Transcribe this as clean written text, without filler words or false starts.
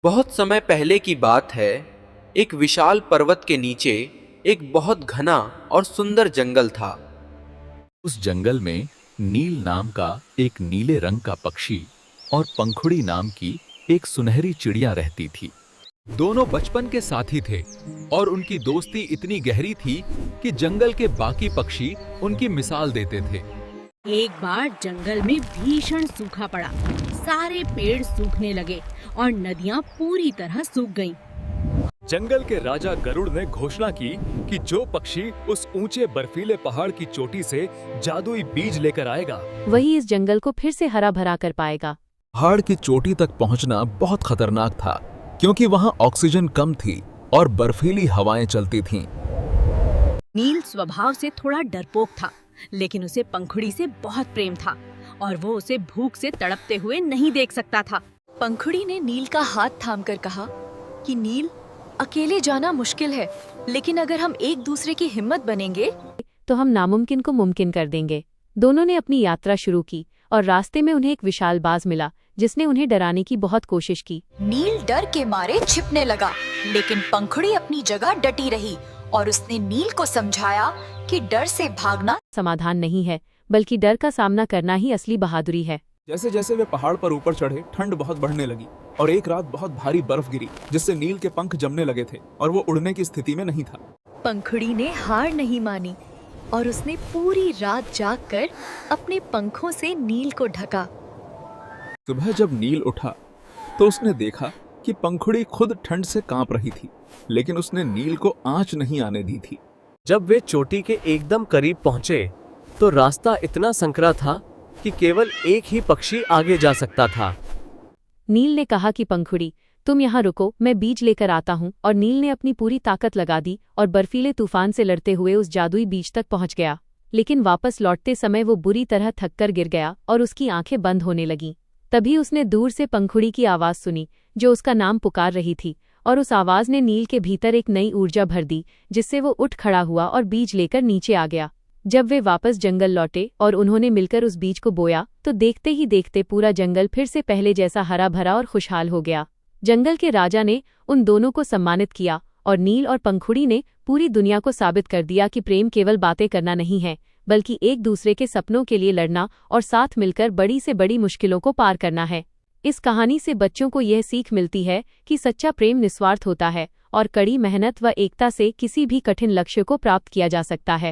बहुत समय पहले की बात है। एक विशाल पर्वत के नीचे एक बहुत घना और सुंदर जंगल था। उस जंगल में नील नाम का एक नीले रंग का पक्षी और पंखुड़ी नाम की एक सुनहरी चिड़िया रहती थी। दोनों बचपन के साथी थे और उनकी दोस्ती इतनी गहरी थी कि जंगल के बाकी पक्षी उनकी मिसाल देते थे। एक बार जंगल में भीषण सूखा पड़ा। सारे पेड़ सूखने लगे और नदियां पूरी तरह सूख गईं। जंगल के राजा गरुड़ ने घोषणा की कि जो पक्षी उस ऊंचे बर्फीले पहाड़ की चोटी से जादुई बीज लेकर आएगा, वही इस जंगल को फिर से हरा भरा कर पाएगा। पहाड़ की चोटी तक पहुंचना बहुत खतरनाक था क्योंकि वहां ऑक्सीजन कम थी और बर्फीली हवाएं चलती थीं। नील स्वभाव से थोड़ा डरपोक था, लेकिन उसे पंखुड़ी से बहुत प्रेम था और वो उसे भूख से तड़पते हुए नहीं देख सकता था। पंखुड़ी ने नील का हाथ थामकर कहा कि नील, अकेले जाना मुश्किल है, लेकिन अगर हम एक दूसरे की हिम्मत बनेंगे तो हम नामुमकिन को मुमकिन कर देंगे। दोनों ने अपनी यात्रा शुरू की और रास्ते में उन्हें एक विशाल बाज मिला जिसने उन्हें डराने की बहुत कोशिश की। नील डर के मारे छिपने लगा, लेकिन पंखुड़ी अपनी जगह डटी रही और उसने नील को समझाया कि डर से भागना समाधान नहीं है, बल्कि डर का सामना करना ही असली बहादुरी है। जैसे जैसे वे पहाड़ पर ऊपर चढ़े, ठंड बहुत बढ़ने लगी और एक रात बहुत भारी बर्फ गिरी जिससे नील के पंख जमने लगे थे और वो उड़ने की स्थिति में नहीं था। पंखुड़ी ने हार नहीं मानी और उसने पूरी रात जागकर अपने पंखों से नील को ढका। सुबह जब नील उठा तो उसने देखा कि पंखुड़ी खुद ठंड से कांप रही थी, लेकिन उसने नील को आंच नहीं आने दी थी। जब वे चोटी के एकदम करीब पहुंचे तो रास्ता इतना संकरा था कि केवल एक ही पक्षी आगे जा सकता था। नील ने कहा कि पंखुड़ी, तुम यहाँ रुको, मैं बीज लेकर आता हूँ। और नील ने अपनी पूरी ताकत लगा दी और बर्फीले तूफान से लड़ते हुए उस जादुई बीज तक पहुँच गया। लेकिन वापस लौटते समय वो बुरी तरह थककर गिर गया और उसकी आंखें बंद होने लगीं। तभी उसने दूर से पंखुड़ी की आवाज़ सुनी जो उसका नाम पुकार रही थी, और उस आवाज़ ने नील के भीतर एक नई ऊर्जा भर दी जिससे वो उठ खड़ा हुआ और बीज लेकर नीचे आ गया। जब वे वापस जंगल लौटे और उन्होंने मिलकर उस बीज को बोया तो देखते ही देखते पूरा जंगल फिर से पहले जैसा हरा भरा और खुशहाल हो गया। जंगल के राजा ने उन दोनों को सम्मानित किया और नील और पंखुड़ी ने पूरी दुनिया को साबित कर दिया कि प्रेम केवल बातें करना नहीं है, बल्कि एक दूसरे के सपनों के लिए लड़ना और साथ मिलकर बड़ी से बड़ी मुश्किलों को पार करना है। इस कहानी से बच्चों को यह सीख मिलती है कि सच्चा प्रेम निस्वार्थ होता है और कड़ी मेहनत व एकता से किसी भी कठिन लक्ष्य को प्राप्त किया जा सकता है।